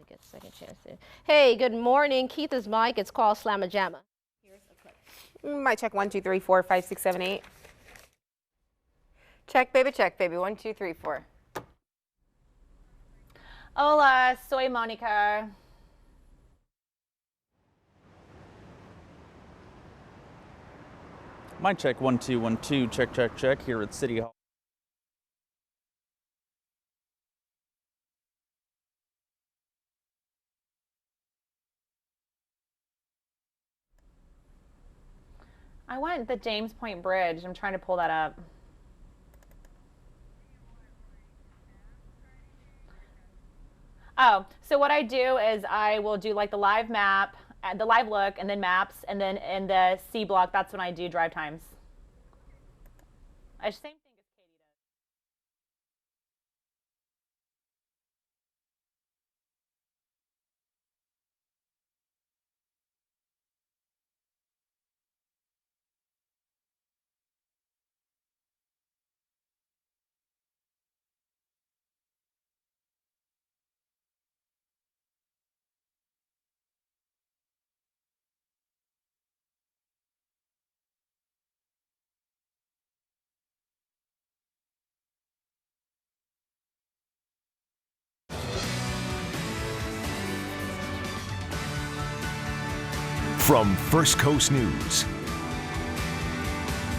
Get a second chance to. Hey, good morning. Keith is Mike. It's called Slama Jama. Here's a clip. Might check 1, 2, 3, 4, 5, 6, 7, 8. Check, baby. 1, 2, 3, 4. Hola, soy Monica. Mic check 1, 2, 1, 2. Check here at City Hall. I went the James Point Bridge. I'm trying to pull that up. Oh, so what I do is I will do like the live map, the live look, and then maps, and then in the C block, that's when I do drive times. Same thing as Katie does. From First Coast News,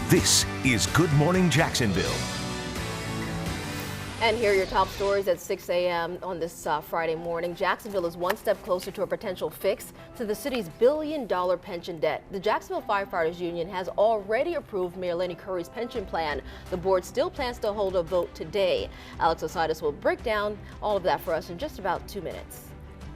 this is Good Morning Jacksonville. And here are your top stories at 6 a.m. on this Friday morning. Jacksonville is one step closer to a potential fix to the city's billion-dollar pension debt. The Jacksonville Firefighters Union has already approved Mayor Lenny Curry's pension plan. The board still plans to hold a vote today. Alex Osiris will break down all of that for us in just about 2 minutes.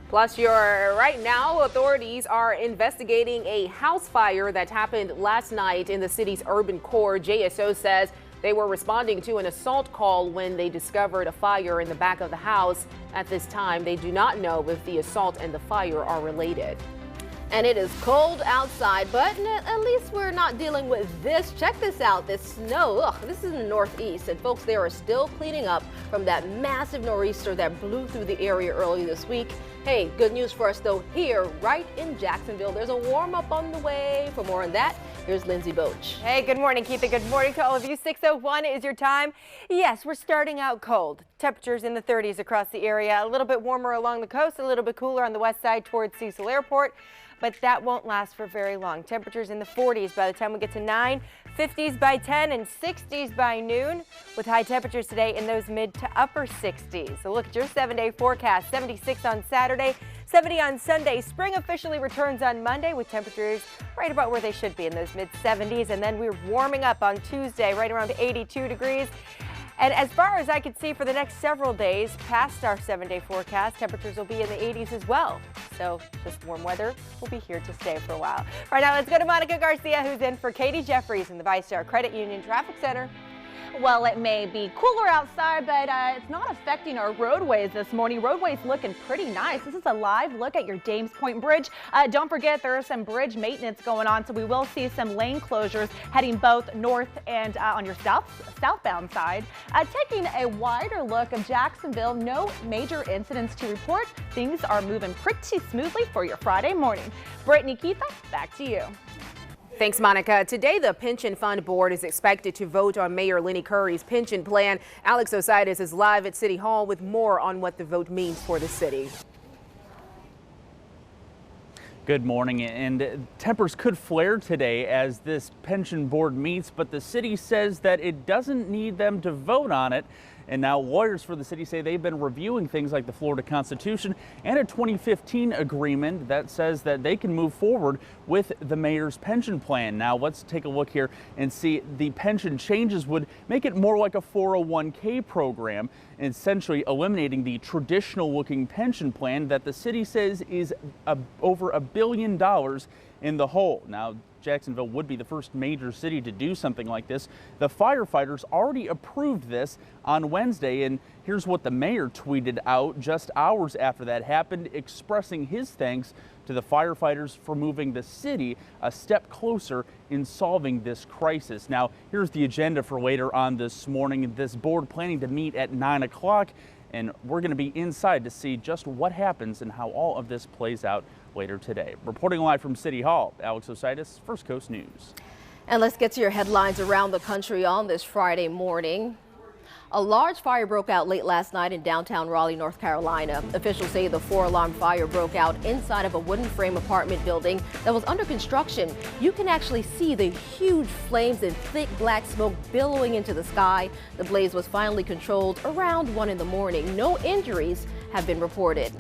Plus, right now, authorities are investigating a house fire that happened last night in the city's urban core. JSO says they were responding to an assault call when they discovered a fire in the back of the house. At this time, they do not know if the assault and the fire are related. And it is cold outside, but at least we're not dealing with this. Check this out, this snow. Ugh, this is in the northeast, and folks, they are still cleaning up from that massive nor'easter that blew through the area earlier this week. Hey, good news for us though here, right in Jacksonville. There's a warm up on the way. For more on that, here's Lindsay Boach. Hey, good morning, Keith. Good morning to all of you. 6:01 is your time. Yes, we're starting out cold. Temperatures in the 30s across the area. A little bit warmer along the coast, a little bit cooler on the west side towards Cecil Airport. But that won't last for very long. Temperatures in the 40s by the time we get to 9, 50s by 10, and 60s by noon, with high temperatures today in those mid to upper 60s. So look at your 7-day forecast. 76 on Saturday, 70 on Sunday. Spring officially returns on Monday with temperatures right about where they should be in those mid 70s. And then we're warming up on Tuesday right around 82 degrees. And as far as I can see for the next several days, past our 7-day forecast, temperatures will be in the 80s as well. So this warm weather will be here to stay for a while. Right now, let's go to Monica Garcia, who's in for Katie Jeffries in the ViStar Credit Union Traffic Center. Well, it may be cooler outside, but it's not affecting our roadways this morning. Roadways looking pretty nice. This is a live look at your James Point Bridge. Don't forget there is some bridge maintenance going on, so we will see some lane closures heading both north and on your southbound side. Taking a wider look of Jacksonville, no major incidents to report. Things are moving pretty smoothly for your Friday morning. Brittany, Keitha, back to you. Thanks, Monica. Today, the Pension Fund Board is expected to vote on Mayor Lenny Curry's pension plan. Alex Osiris is live at City Hall with more on what the vote means for the city. Good morning, and tempers could flare today as this pension board meets, but the city says that it doesn't need them to vote on it. And now lawyers for the city say they've been reviewing things like the Florida Constitution and a 2015 agreement that says that they can move forward with the mayor's pension plan. Now let's take a look here and see the pension changes would make it more like a 401k program, essentially eliminating the traditional looking pension plan that the city says is over $1 billion in the hole. Now, Jacksonville would be the first major city to do something like this. The firefighters already approved this on Wednesday, and here's what the mayor tweeted out just hours after that happened, expressing his thanks to the firefighters for moving the city a step closer in solving this crisis. Now, here's the agenda for later on this morning. This board planning to meet at 9 o'clock. And we're going to be inside to see just what happens and how all of this plays out later today. Reporting live from City Hall, Alex Ositis, First Coast News. And let's get to your headlines around the country on this Friday morning. A large fire broke out late last night in downtown Raleigh, North Carolina. Officials say the 4-alarm fire broke out inside of a wooden frame apartment building that was under construction. You can actually see the huge flames and thick black smoke billowing into the sky. The blaze was finally controlled around 1 in the morning. No injuries have been reported.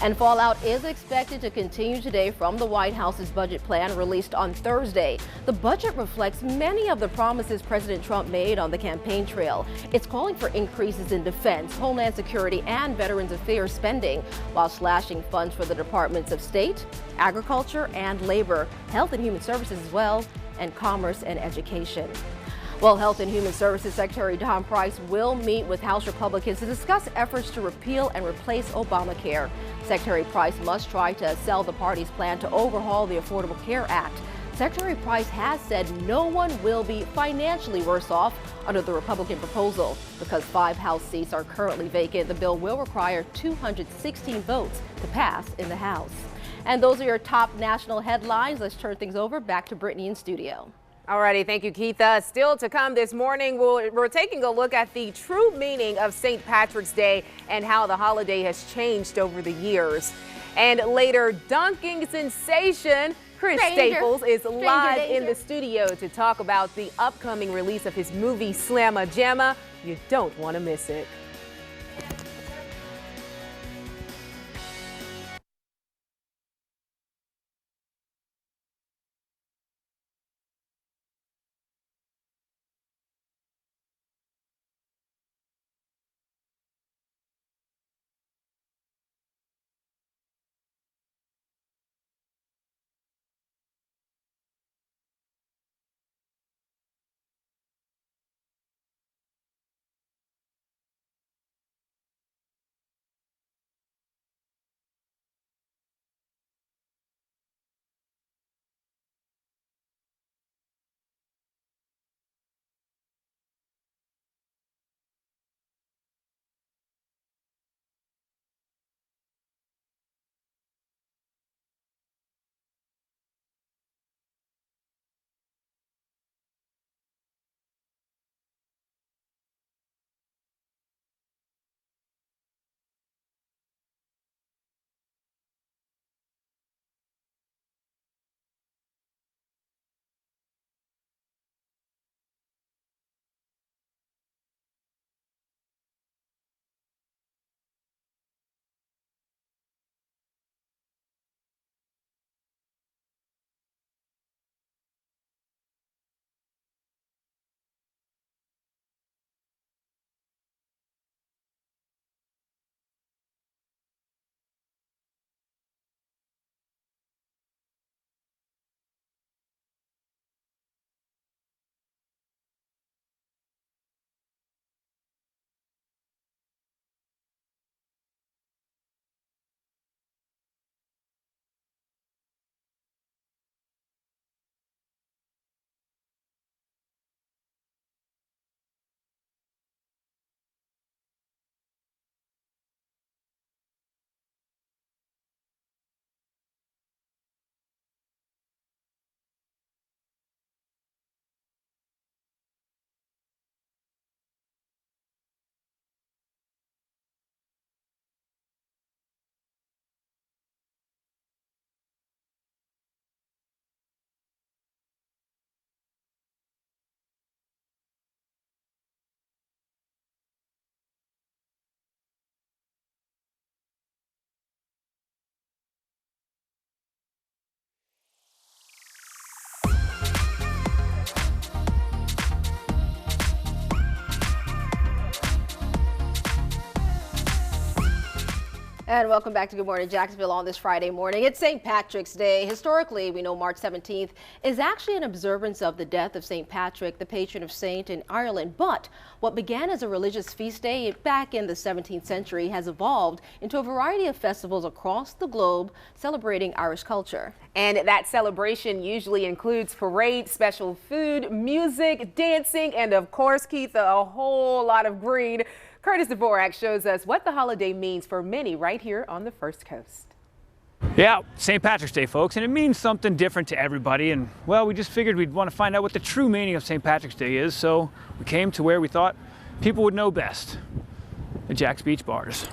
And fallout is expected to continue today from the White House's budget plan released on Thursday. The budget reflects many of the promises President Trump made on the campaign trail. It's calling for increases in defense, homeland security, and Veterans Affairs spending, while slashing funds for the Departments of State, Agriculture and Labor, Health and Human Services as well, and Commerce and Education. Well, Health and Human Services Secretary Tom Price will meet with House Republicans to discuss efforts to repeal and replace Obamacare. Secretary Price must try to sell the party's plan to overhaul the Affordable Care Act. Secretary Price has said no one will be financially worse off under the Republican proposal. Because 5 House seats are currently vacant, the bill will require 216 votes to pass in the House. And those are your top national headlines. Let's turn things over back to Brittany in studio. Alrighty, thank you, Keitha. Still to come this morning, we're taking a look at the true meaning of St. Patrick's Day and how the holiday has changed over the years. And later, dunking sensation Chris Staples is live in the studio to talk about the upcoming release of his movie Slama Jama. You don't want to miss it. And welcome back to Good Morning Jacksonville on this Friday morning. It's St. Patrick's Day. Historically, we know March 17th is actually an observance of the death of St. Patrick, the patron of saint in Ireland. But what began as a religious feast day back in the 17th century has evolved into a variety of festivals across the globe celebrating Irish culture. And that celebration usually includes parades, special food, music, dancing, and of course, Keith, a whole lot of green. Curtis Dvorak shows us what the holiday means for many right here on the First Coast. Yeah, St. Patrick's Day, folks, and it means something different to everybody. And, well, we just figured we'd want to find out what the true meaning of St. Patrick's Day is, so we came to where we thought people would know best, the Jack's Beach Bars.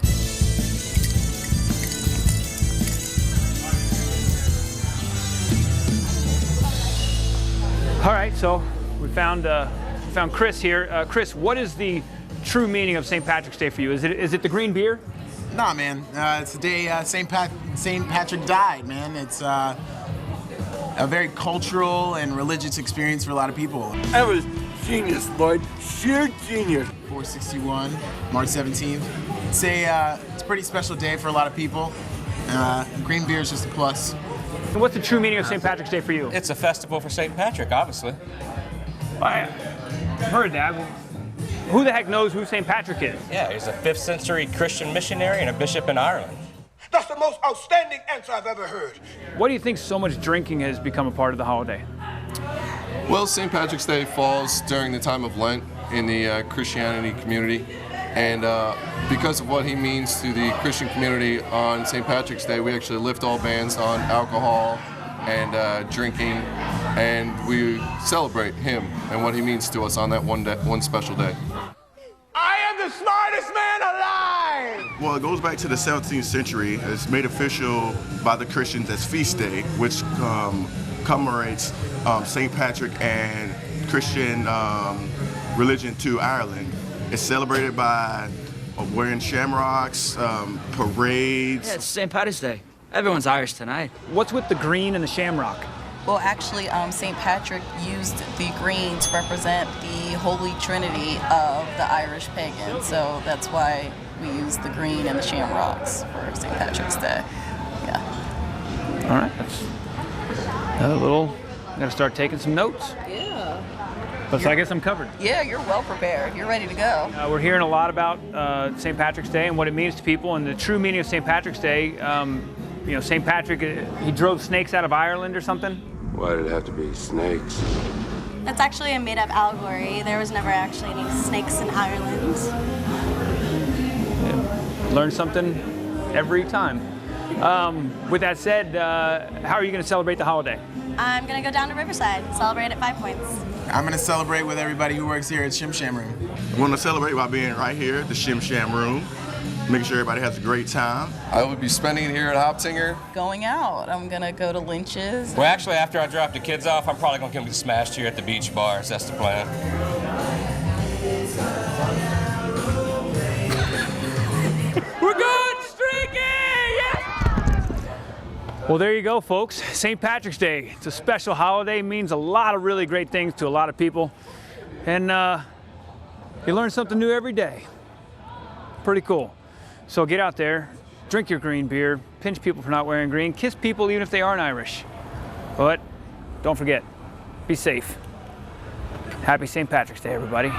All right, so we found Chris here. Chris, what is the true meaning of St. Patrick's Day for you? Is it the green beer? Nah, man. It's the day St. Patrick died, man. It's a very cultural and religious experience for a lot of people. That was genius, Lloyd. Sheer genius. 461, March 17th. It's a pretty special day for a lot of people. Green beer is just a plus. And what's the true meaning of St. Patrick's Day for you? It's a festival for St. Patrick, obviously. I've heard that. Who the heck knows who St. Patrick is? Yeah, he's a 5th century Christian missionary and a bishop in Ireland. That's the most outstanding answer I've ever heard. What do you think so much drinking has become a part of the holiday? Well, St. Patrick's Day falls during the time of Lent in the Christianity community. And because of what he means to the Christian community on St. Patrick's Day, we actually lift all bans on alcohol and drinking, and we celebrate him and what he means to us on that one special day. I am the smartest man alive! Well, it goes back to the 17th century. It's made official by the Christians as feast day, which commemorates St. Patrick and Christian religion to Ireland. It's celebrated by wearing shamrocks, parades. Yeah, it's St. Patrick's Day. Everyone's Irish tonight. What's with the green and the shamrock? Well, actually, St. Patrick used the green to represent the Holy Trinity of the Irish pagan. So that's why we use the green and the shamrocks for St. Patrick's Day. Yeah. All right, that's a little. I'm gonna start taking some notes. Yeah. So I guess I'm covered. Yeah, you're well prepared. You're ready to go. We're hearing a lot about St. Patrick's Day and what it means to people, and the true meaning of St. Patrick's Day. You know, St. Patrick, he drove snakes out of Ireland or something? Why did it have to be snakes? That's actually a made-up allegory. There was never actually any snakes in Ireland. Yeah. Learn something every time. With that said, how are you going to celebrate the holiday? I'm going to go down to Riverside and celebrate at 5 Points. I'm going to celebrate with everybody who works here at Shim Sham Room. I want to celebrate by being right here at the Shim Sham Room, making sure everybody has a great time. I will be spending it here at Hopsinger. Going out. I'm going to go to Lynch's. Well, actually, after I drop the kids off, I'm probably going to get smashed here at the beach bars. That's the plan. We're good! Streaky! Yes! Well, there you go, folks. St. Patrick's Day. It's a special holiday. It means a lot of really great things to a lot of people. And you learn something new every day. Pretty cool. So get out there, drink your green beer, pinch people for not wearing green, kiss people even if they aren't Irish. But don't forget, be safe. Happy St. Patrick's Day, everybody.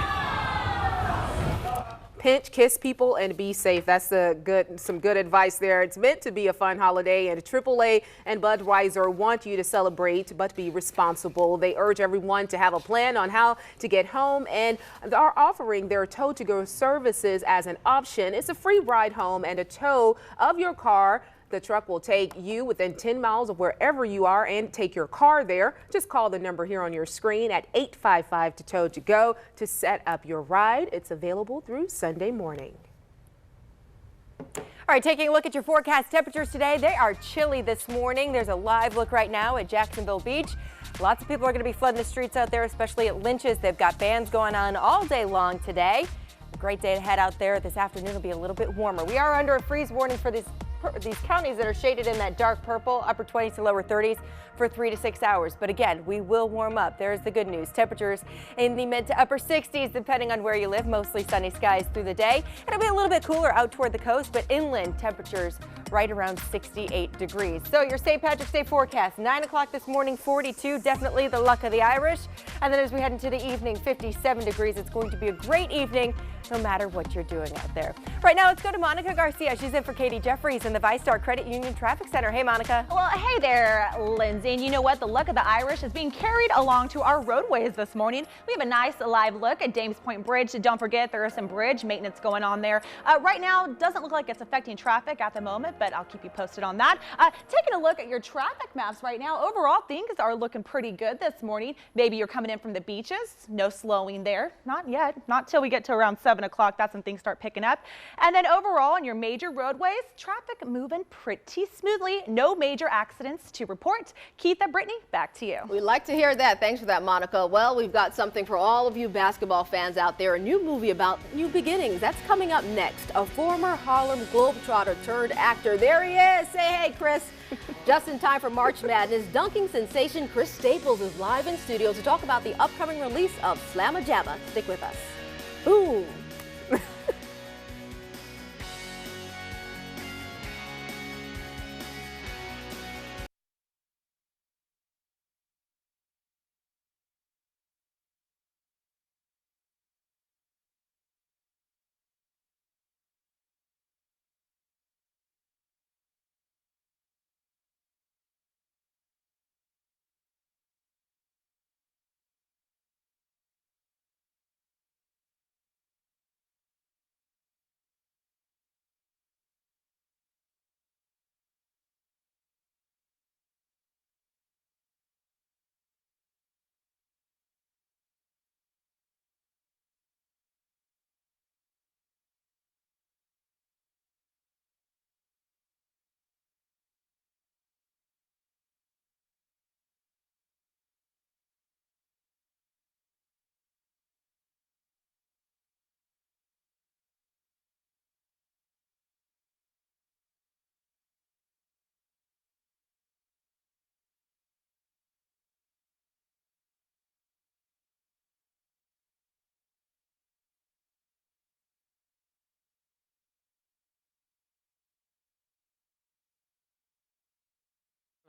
Pinch, kiss people, and be safe. That's some good advice there. It's meant to be a fun holiday, and AAA and Budweiser want you to celebrate, but be responsible. They urge everyone to have a plan on how to get home, and are offering their tow-to-go services as an option. It's a free ride home and a tow of your car. The truck will take you within 10 miles of wherever you are and take your car there. Just call the number here on your screen at 855-TOW-TO-GO to set up your ride. It's available through Sunday morning. All right, taking a look at your forecast temperatures today. They are chilly this morning. There's a live look right now at Jacksonville Beach. Lots of people are going to be flooding the streets out there, especially at Lynch's. They've got bands going on all day long today. A great day to head out there. This afternoon will be a little bit warmer. We are under a freeze warning for these counties that are shaded in that dark purple, upper 20s to lower 30s for 3 to 6 hours. But again, we will warm up. There's the good news. Temperatures in the mid to upper 60s, depending on where you live. Mostly sunny skies through the day. It'll be a little bit cooler out toward the coast, but inland temperatures right around 68 degrees. So your St. Patrick's Day forecast, 9 o'clock this morning, 42, definitely the luck of the Irish. And then as we head into the evening, 57 degrees. It's going to be a great evening, no matter what you're doing out there. Right now, let's go to Monica Garcia. She's in for Katie Jeffries in the ViStar Credit Union Traffic Center. Hey, Monica. Well, hey there, Lindsay. And you know what? The luck of the Irish is being carried along to our roadways this morning. We have a nice live look at James Point Bridge. Don't forget, there is some bridge maintenance going on there. Right now, doesn't look like it's affecting traffic at the moment, but I'll keep you posted on that. Taking a look at your traffic maps right now, overall, things are looking pretty good this morning. Maybe you're coming in from the beaches. No slowing there. Not yet. Not till we get to around 7 o'clock. That's when things start picking up. And then overall, on your major roadways, traffic moving pretty smoothly. No major accidents to report. Keith and Brittany, back to you. We'd like to hear that. Thanks for that, Monica. Well, we've got something for all of you basketball fans out there. A new movie about new beginnings. That's coming up next. A former Harlem Globetrotter turned actor. There he is. Say hey, Chris. Just in time for March Madness, dunking sensation Chris Staples is live in studio to talk about the upcoming release of Slama Jama. Stick with us. Boom.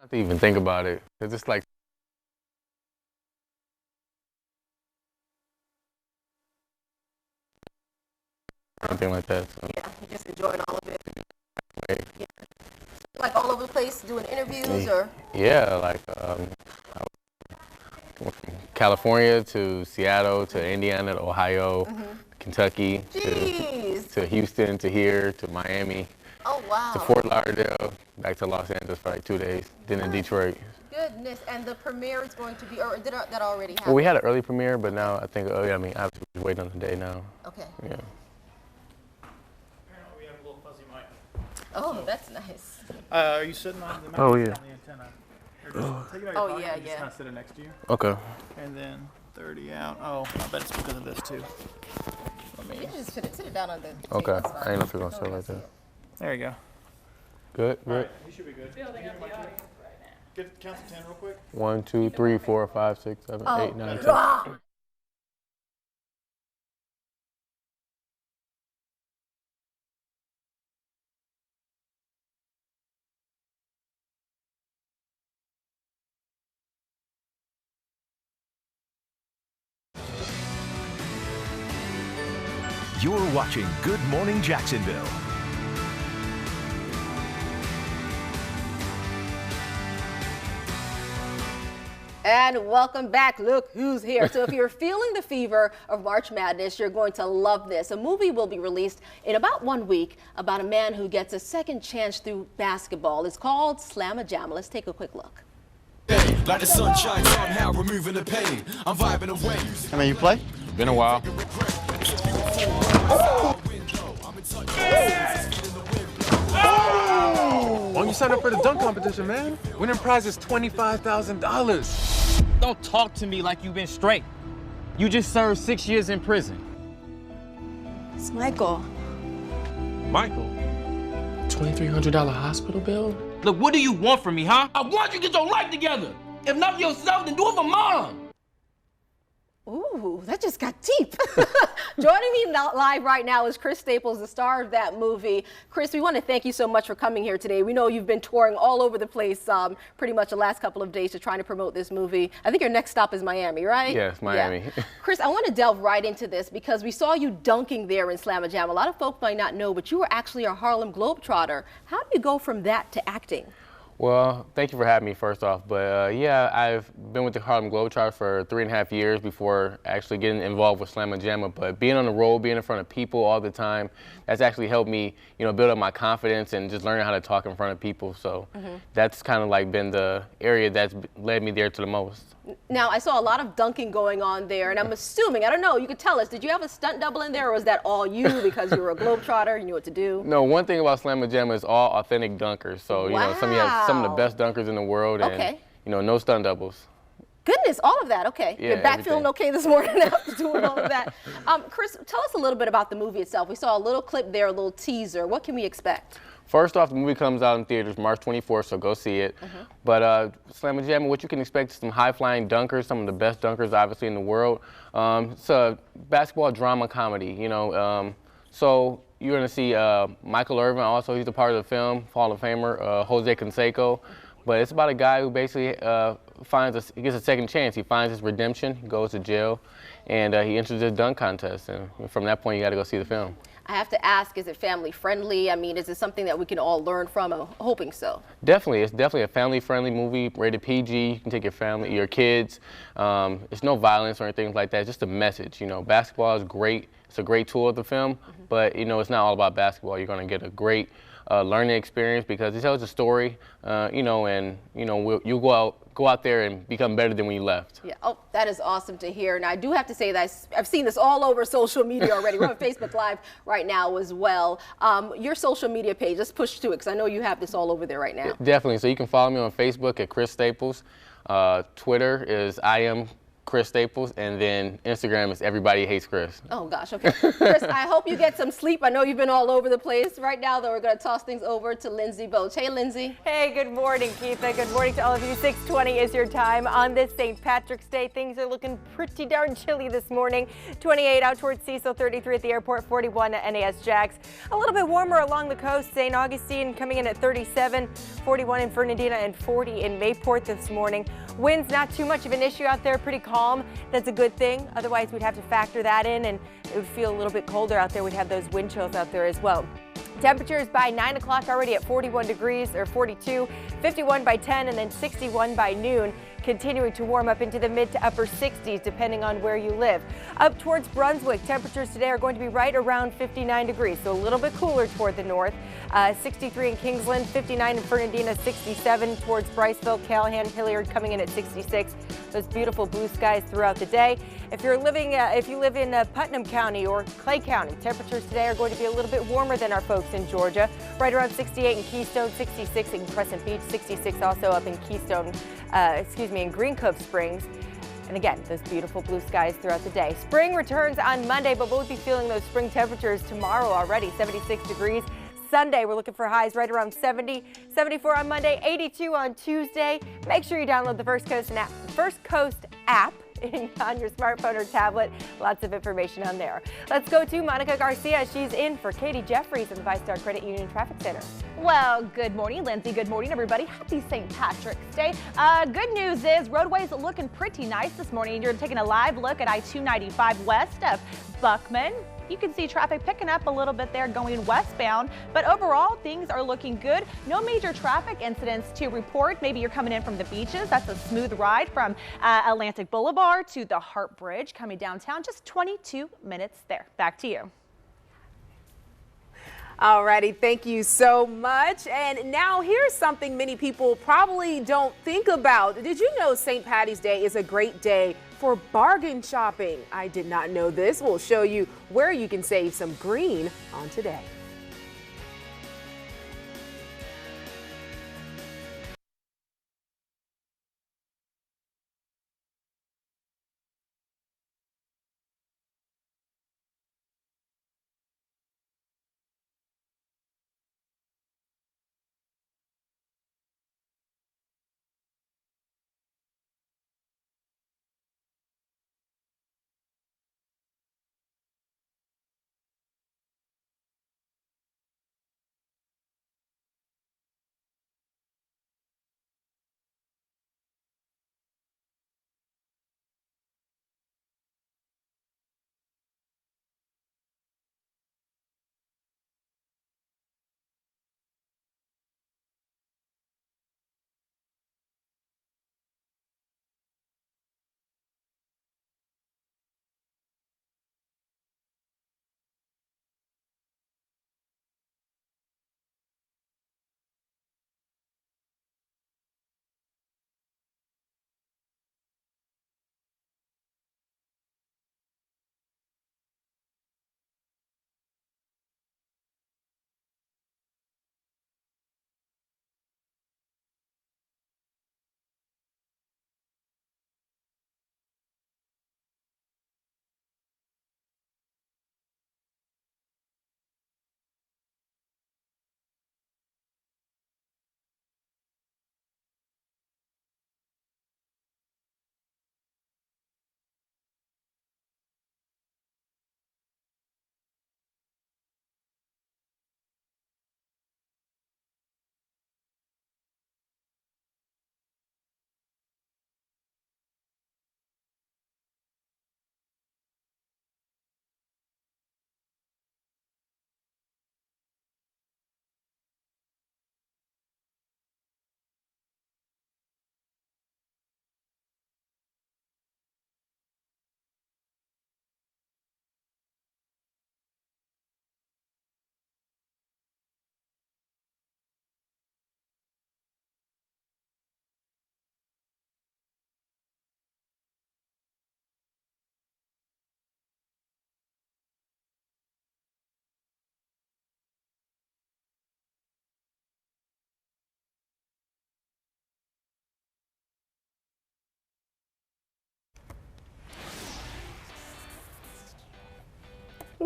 Not to even think about it. It's just like anything like that. So. Yeah, you're just enjoying all of it. Yeah. Like all over the place, doing interviews or? Yeah, like I went from California to Seattle to Indiana to Ohio, Kentucky to Houston to here to Miami. Oh, wow. To Fort Lauderdale, back to Los Angeles for like 2 days, then in Detroit. Goodness, and the premiere is going to be, or did that already happen? Well, we had an early premiere, but now I think, I mean, I have to wait on the day now. Okay. Yeah. We have a little fuzzy mic. Oh, that's nice. Are you sitting on the mic? Oh, yeah. On the antenna? Take it out of your pocket and just kind of sit it next to you. Okay. And then 30 out. Oh, I bet it's because of this too. You can just sit it down on the table. Okay. I ain't know if you're going to sit like that. There you go. Good, good. Right, you should be good. Count to 10 real quick. 1, 2, 3, 4, 5, 6, 7, 8, 9, 10. You're watching Good Morning Jacksonville. And welcome back. Look who's here. So if you're feeling the fever of March Madness, you're going to love this. A movie will be released in about 1 week about a man who gets a second chance through basketball. It's called Slama Jama. Let's take a quick look. Like the sunshine, somehow removing the pain. I'm vibing away. I mean, you play? Been a while. Why don't you sign up for the dunk competition, man? Winning prize is $25,000. Don't talk to me like you've been straight. You just served 6 years in prison. It's Michael. Michael? $2,300 hospital bill? Look, what do you want from me, huh? I want you to get your life together. If not for yourself, then do it for Mom. Ooh, that just got deep. Joining me live right now is Chris Staples, the star of that movie. Chris, we want to thank you so much for coming here today. We know you've been touring all over the place pretty much the last couple of days to trying to promote this movie. I think your next stop is Miami, right? Yes, Miami. Yeah. Chris, I want to delve right into this because we saw you dunking there in Slama Jama. A lot of folks might not know, but you were actually a Harlem Globetrotter. How do you go from that to acting? Well, thank you for having me first off, but yeah, I've been with the Harlem Globetrotters for 3.5 years before actually getting involved with Slama Jama, but being on the road, being in front of people all the time, that's actually helped me, build up my confidence and just learning how to talk in front of people, so that's kind of like been the area that's led me there to the most. Now, I saw a lot of dunking going on there, and I'm assuming, I don't know, you could tell us, did you have a stunt double in there, or was that all you because you were a Globetrotter, you knew what to do? No, one thing about Slama Jama is all authentic dunkers, so, you have some of the best dunkers in the world, and, no stunt doubles. Goodness, all of that, okay. Yeah, You're back feeling okay this morning after doing all of that. Chris, tell us a little bit about the movie itself. We saw a little clip there, a little teaser. What can we expect? First off, the movie comes out in theaters March 24th, so go see it. But Slama Jama, what you can expect is some high-flying dunkers, some of the best dunkers, obviously, in the world. It's a basketball drama comedy, So you're going to see Michael Irvin, also, he's a part of the film, Hall of Famer, Jose Canseco. But it's about a guy who basically he gets a second chance. He finds his redemption, he goes to jail, and he enters this dunk contest. And from that point, you got to go see the film. I have to ask, is it family friendly? I mean, is it something that we can all learn from? I'm hoping so. Definitely. It's definitely a family friendly movie, rated PG. You can take your family, your kids. It's no violence or anything like that. It's just a message. Basketball is great. It's a great tool of the film, but it's not all about basketball. You're going to get a great learning experience because it tells a story, and you'll go out there and become better than when you left. Yeah. Oh, that is awesome to hear. And I do have to say that I've seen this all over social media already. We're on Facebook Live right now as well. Your social media page, let's push to it because I know you have this all over there right now. Definitely. So you can follow me on Facebook at Chris Staples. Twitter is I am Chris Staples, and then Instagram is Everybody Hates Chris. Oh gosh, okay. Chris, I hope you get some sleep. I know you've been all over the place. Right now, though, we're going to toss things over to Lindsay Boach. Hey, Lindsay. Hey, good morning, Keitha. Good morning to all of you. 6:20 is your time on this St. Patrick's Day. Things are looking pretty darn chilly this morning. 28 out towards Cecil, 33 at the airport, 41 at NAS Jax. A little bit warmer along the coast. St. Augustine coming in at 37, 41 in Fernandina, and 40 in Mayport this morning. Winds not too much of an issue out there, pretty calm. That's a good thing. Otherwise, we'd have to factor that in, and it would feel a little bit colder out there. We'd have those wind chills out there as well. Temperatures by 9 o'clock already at 41 degrees or 42, 51 by 10, and then 61 by noon. Continuing to warm up into the mid to upper 60s depending on where you live. Up towards Brunswick, temperatures today are going to be right around 59 degrees, so a little bit cooler toward the north. 63 in Kingsland, 59 in Fernandina, 67 towards Briceville, Callahan, Hilliard coming in at 66. Those beautiful blue skies throughout the day. If you live in Putnam County or Clay County, temperatures today are going to be a little bit warmer than our folks in Georgia. Right around 68 in Keystone, 66 in Crescent Beach, 66 also up in Keystone, in Green Cove Springs. And again, those beautiful blue skies throughout the day. Spring returns on Monday, but we'll be feeling those spring temperatures tomorrow already, 76 degrees. Sunday, we're looking for highs right around 70, 74 on Monday, 82 on Tuesday. Make sure you download the First Coast app on your smartphone or tablet. Lots of information on there. Let's go to Monica Garcia. She's in for Katie Jeffries in the Five Star Credit Union Traffic Center. Well, good morning, Lindsay. Good morning, everybody. Happy St. Patrick's Day. Good news is roadways are looking pretty nice this morning. You're taking a live look at I-295 west of Buckman. You can see traffic picking up a little bit there going westbound, but overall things are looking good. No major traffic incidents to report. Maybe you're coming in from the beaches. That's a smooth ride from Atlantic Boulevard to the Hart Bridge coming downtown. Just 22 minutes there. Back to you. Alrighty, thank you so much. And now here's something many people probably don't think about. Did you know St. Patty's Day is a great day for bargain shopping? I did not know this. We'll show you where you can save some green on today.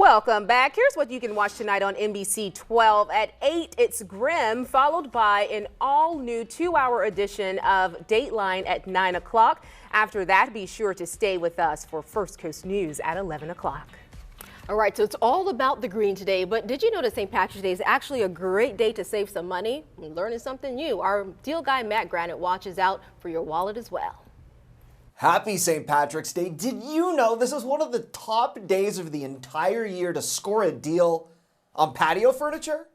Welcome back. Here's what you can watch tonight on NBC 12. At 8, it's Grimm, followed by an all-new 2-hour edition of Dateline at 9 o'clock. After that, be sure to stay with us for First Coast News at 11 o'clock. All right, so it's all about the green today, but did you know that St. Patrick's Day is actually a great day to save some money? Learning something new. Our deal guy, Matt Granite, watches out for your wallet as well. Happy St. Patrick's Day. Did you know this is one of the top days of the entire year to score a deal on patio furniture?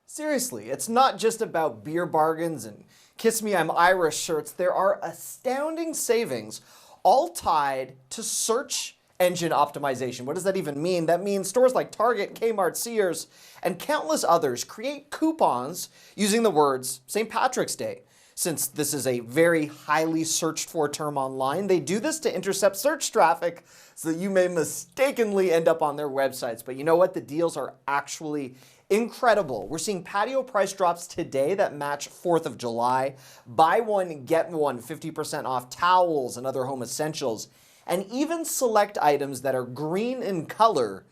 Seriously, it's not just about beer bargains and Kiss Me I'm Irish shirts. There are astounding savings, all tied to search engine optimization. What does that even mean? That means stores like Target, Kmart, Sears, and countless others create coupons using the words St. Patrick's Day. Since this is a very highly searched for term online, they do this to intercept search traffic so that you may mistakenly end up on their websites. But you know what? The deals are actually incredible. We're seeing patio price drops today that match 4th of July. Buy one, get one, 50% off towels and other home essentials, and even select items that are green in color,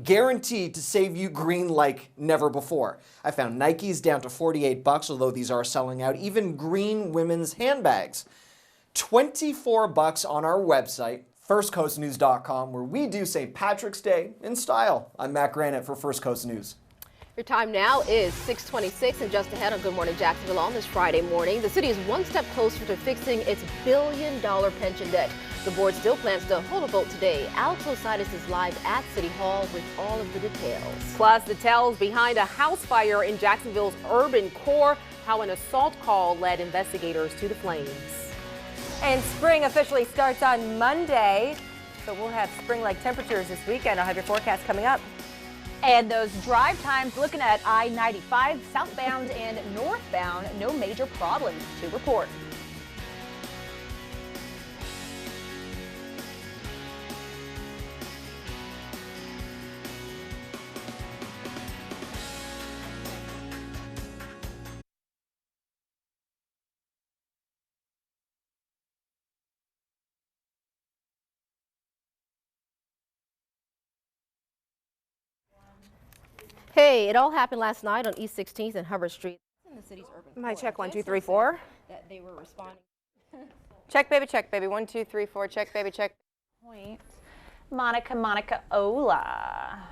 guaranteed to save you green like never before. I found Nikes down to $48, although these are selling out. Even green women's handbags. $24 on our website, firstcoastnews.com, where we do St. Patrick's Day in style. I'm Matt Granite for First Coast News. Your time now is 6:26, and just ahead on Good Morning Jacksonville on this Friday morning, the city is one step closer to fixing its billion-dollar pension debt. The board still plans to hold a vote today. Alex Osiris is live at City Hall with all of the details. Plus, details behind a house fire in Jacksonville's urban core, how an assault call led investigators to the flames. And spring officially starts on Monday, so we'll have spring-like temperatures this weekend. I'll have your forecast coming up. And those drive times, looking at I-95 southbound and northbound, no major problems to report. Hey, it all happened last night on East 16th and Hubbard Street in the city's urban Might core. check 1, 2, 3, 4. That they were responding. Check, baby. 1, 2, 3, 4. Check, baby, check. Point. Monica, Ola.